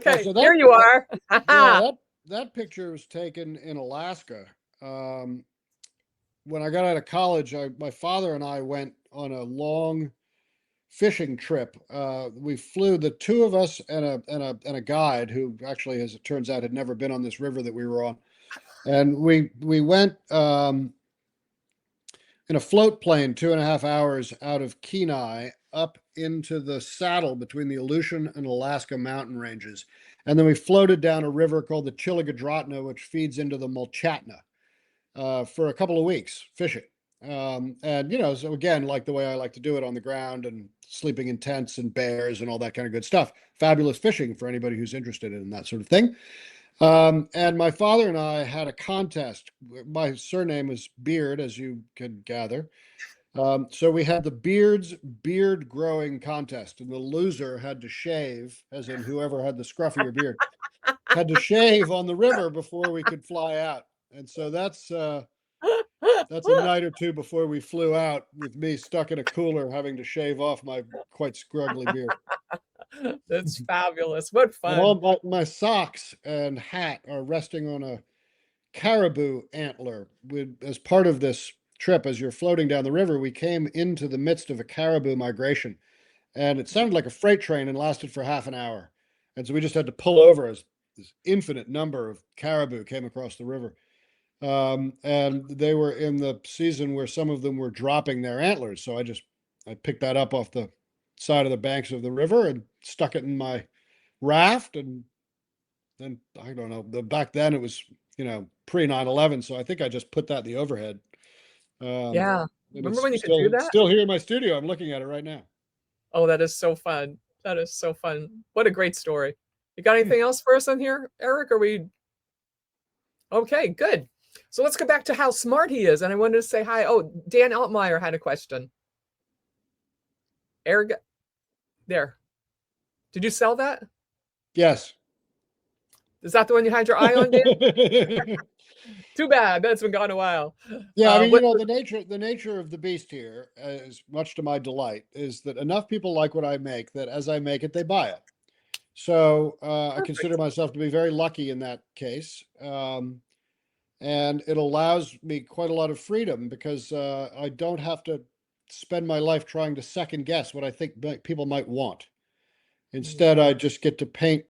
Yeah, Okay, so here you are. that picture was taken in Alaska. Um, when I got out of college, my father and I went on a long fishing trip. We flew, the two of us and a guide who actually, as it turns out, had never been on this river that we were on, and we went in a float plane 2.5 hours out of Kenai up into the saddle between the Aleutian and Alaska mountain ranges. And then we floated down a river called the Chiligadratna, which feeds into the Mulchatna, for a couple of weeks fishing. And, so again, like the way I like to do it on the ground and sleeping in tents and bears and all that kind of good stuff. Fabulous fishing for anybody who's interested in that sort of thing. And my father and I had a contest. My surname is Beard, as you can gather. So we had the beard growing contest, and the loser had to shave, as in whoever had the scruffier beard, had to shave on the river before we could fly out. And so that's a night or two before we flew out, with me stuck in a cooler having to shave off my quite scruggly beard. That's fabulous. What And all fun. my socks and hat are resting on a caribou antler. As part of this trip, as you're floating down the river, we came into the midst of a caribou migration, and it sounded like a freight train and lasted for half an hour. And so we just had to pull over as this infinite number of caribou came across the river. And they were in the season where some of them were dropping their antlers. So I picked that up off the side of the banks of the river and stuck it in my raft. And then I don't know, back then it was, pre 9/11. So I think I just put that in the overhead. Um, Yeah. and Remember it's when you could do still, that? still here in my studio. I'm looking at it right now. Oh, that is so fun. That is so fun. What a great story. You got Hmm. anything else for us on here, Eric? Are we okay? Good. So let's go back to how smart he is. And I wanted to say hi. Oh, Dan Altmeyer had a question. Eric, there. Did you sell that? Yes. Is that the one you had your eye on, Dan? Too bad. That's been gone a while. Yeah, I mean, What? the nature of the beast here, is much to my delight, is that enough people like what I make that as I make it, they buy it. So I consider Perfect. myself to be very lucky in that case. And it allows me quite a lot of freedom because I don't have to spend my life trying to second guess what I think people might want. Instead, Yeah. I just get to paint